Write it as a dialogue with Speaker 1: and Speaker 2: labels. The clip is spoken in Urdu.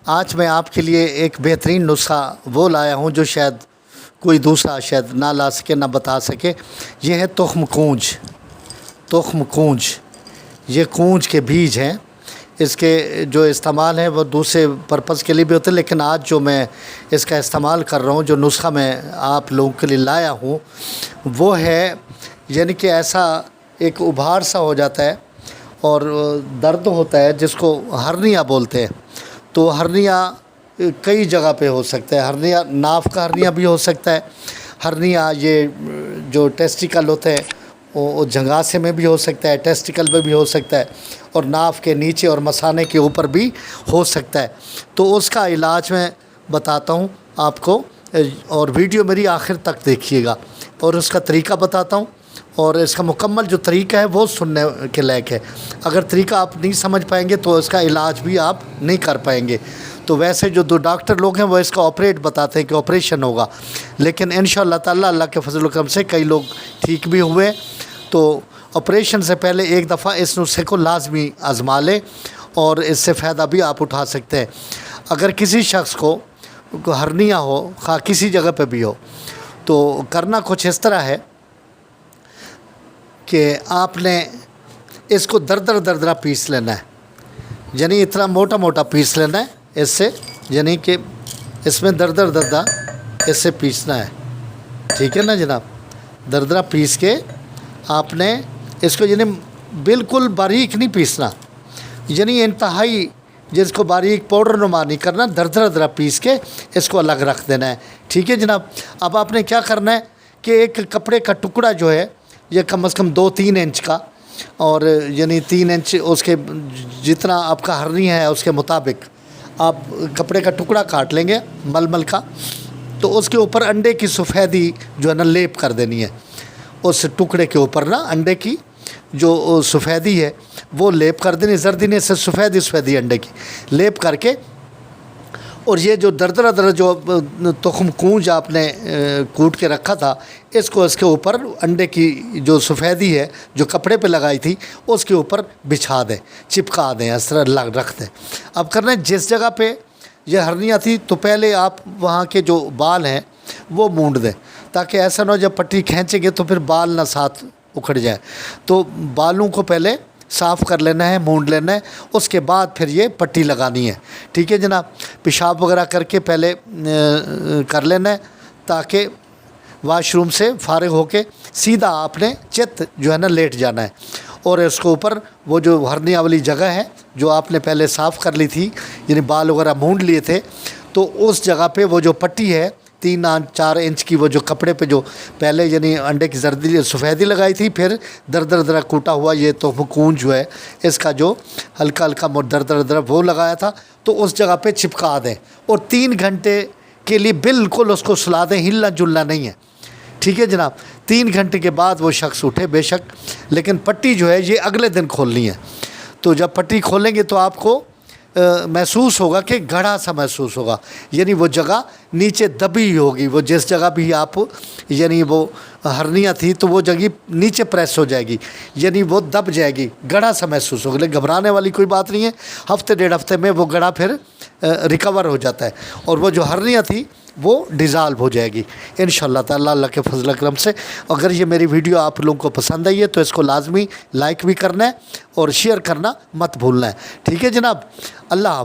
Speaker 1: آج میں آپ کے لیے ایک بہترین نسخہ وہ لایا ہوں جو شاید کوئی دوسرا شاید نہ لا سکے نہ بتا سکے۔ یہ ہے تخم کونج۔ تخم کونج، یہ کونج کے بیج ہیں۔ اس کے جو استعمال ہے وہ دوسرے پرپس کے لیے بھی ہوتے ہیں، لیکن آج جو میں اس کا استعمال کر رہا ہوں، جو نسخہ میں آپ لوگوں کے لیے لایا ہوں، وہ ہے یعنی کہ ایسا ایک ابھار سا ہو جاتا ہے اور درد ہوتا ہے جس کو ہرنیا بولتے ہیں۔ تو ہرنیا کئی جگہ پہ ہو سکتا ہے۔ ہرنیا ناف کا ہرنیا بھی ہو سکتا ہے۔ ہرنیا یہ جو ٹیسٹیکل ہوتے ہیں وہ جھنگاسے میں بھی ہو سکتا ہے، ٹیسٹیکل میں بھی ہو سکتا ہے، اور ناف کے نیچے اور مثانے کے اوپر بھی ہو سکتا ہے۔ تو اس کا علاج میں بتاتا ہوں آپ کو، اور ویڈیو میری آخر تک دیکھیے گا، اور اس کا طریقہ بتاتا ہوں، اور اس کا مکمل جو طریقہ ہے وہ سننے کے لائق ہے۔ اگر طریقہ آپ نہیں سمجھ پائیں گے تو اس کا علاج بھی آپ نہیں کر پائیں گے۔ تو ویسے جو دو ڈاکٹر لوگ ہیں وہ اس کا آپریٹ بتاتے ہیں کہ آپریشن ہوگا، لیکن انشاءاللہ تعالیٰ اللہ کے فضل و کرم سے کئی لوگ ٹھیک بھی ہوئے۔ تو آپریشن سے پہلے ایک دفعہ اس نسخے کو لازمی آزما لیں، اور اس سے فائدہ بھی آپ اٹھا سکتے ہیں۔ اگر کسی شخص کو ہرنیا ہو، خواہ کسی جگہ پہ بھی ہو، تو کرنا کچھ اس طرح ہے کہ آپ نے اس کو دردرا پیس لینا ہے، یعنی اتنا موٹا موٹا پیس لینا ہے اس سے، یعنی کہ اس میں دردرا اس سے پیسنا ہے، ٹھیک ہے نا جناب۔ دردرا پیس کے آپ نے اس کو یعنی بالکل باریک نہیں پیسنا، یعنی انتہائی جس کو باریک پاؤڈر نما نہیں کرنا، دردرا پیس کے اس کو الگ رکھ دینا ہے، ٹھیک ہے جناب۔ اب آپ نے کیا کرنا ہے کہ ایک کپڑے کا ٹکڑا جو ہے یہ کم از کم 2-3 انچ کا، اور یعنی 3 انچ اس کے جتنا آپ کا ہرنیا ہے اس کے مطابق آپ کپڑے کا ٹکڑا کاٹ لیں گے ململ کا۔ تو اس کے اوپر انڈے کی سفیدی جو ہے نا لیپ کر دینی ہے، اس ٹکڑے کے اوپر نا انڈے کی جو سفیدی ہے وہ لیپ کر دینی، زردی سے سفیدی انڈے کی لیپ کر کے، اور یہ جو دردرا جو تخم کونج آپ نے کوٹ کے رکھا تھا، اس کو اس کے اوپر انڈے کی جو سفیدی ہے جو کپڑے پہ لگائی تھی اس کے اوپر بچھا دیں، چپکا دیں، اس طرح رکھ دیں۔ اب کرنا ہے جس جگہ پہ یہ ہرنیا تھی تو پہلے آپ وہاں کے جو بال ہیں وہ مونڈ دیں، تاکہ ایسا نہ ہو جب پٹی کھینچیں گے تو پھر بال نہ ساتھ اکھڑ جائے۔ تو بالوں کو پہلے صاف کر لینا ہے، مونڈ لینا ہے، اس کے بعد پھر یہ پٹی لگانی ہے، ٹھیک ہے جناب۔ پیشاب وغیرہ کر کے پہلے کر لینا ہے، تاکہ واش روم سے فارغ ہو کے سیدھا آپ نے چت جو ہے نا لیٹ جانا ہے، اور اس کو اوپر وہ جو ہرنیا والی جگہ ہے جو آپ نے پہلے صاف کر لی تھی، یعنی بال وغیرہ مونڈ لیے تھے، تو اس جگہ پہ وہ جو پٹی ہے 3-4 انچ کی، وہ جو کپڑے پہ جو پہلے یعنی انڈے کی زردی سفیدی لگائی تھی، پھر دردرا کوٹا ہوا یہ تخم کونج جو ہے اس کا جو ہلکا دردرا وہ لگایا تھا، تو اس جگہ پہ چپکا دیں، اور 3 گھنٹے کے لیے بالکل اس کو سلا دیں، ہلنا جلنا نہیں ہے، ٹھیک ہے جناب۔ 3 گھنٹے کے بعد وہ شخص اٹھے بے شک، لیکن پٹی جو ہے یہ اگلے دن کھولنی ہے۔ تو جب پٹی کھولیں گے تو آپ کو محسوس ہوگا کہ گڑھا سا محسوس ہوگا، یعنی وہ جگہ نیچے دبی ہوگی، وہ جس جگہ بھی آپ یعنی وہ ہرنیا تھی تو وہ جگہ نیچے پریس ہو جائے گی، یعنی وہ دب جائے گی، گڑھا سا محسوس ہوگا۔ لیکن گھبرانے والی کوئی بات نہیں ہے، ہفتے 1.5 ہفتے میں وہ گڑھا پھر ریکور ہو جاتا ہے، اور وہ جو ہرنیا تھی وہ ڈیزالو ہو جائے گی انشاءاللہ تعالیٰ اللہ کے فضل و کرم سے۔ اگر یہ میری ویڈیو آپ لوگوں کو پسند آئی ہے تو اس کو لازمی لائک بھی کرنا ہے اور شیئر کرنا مت بھولنا ہے، ٹھیک ہے جناب۔ اللہ حافظ۔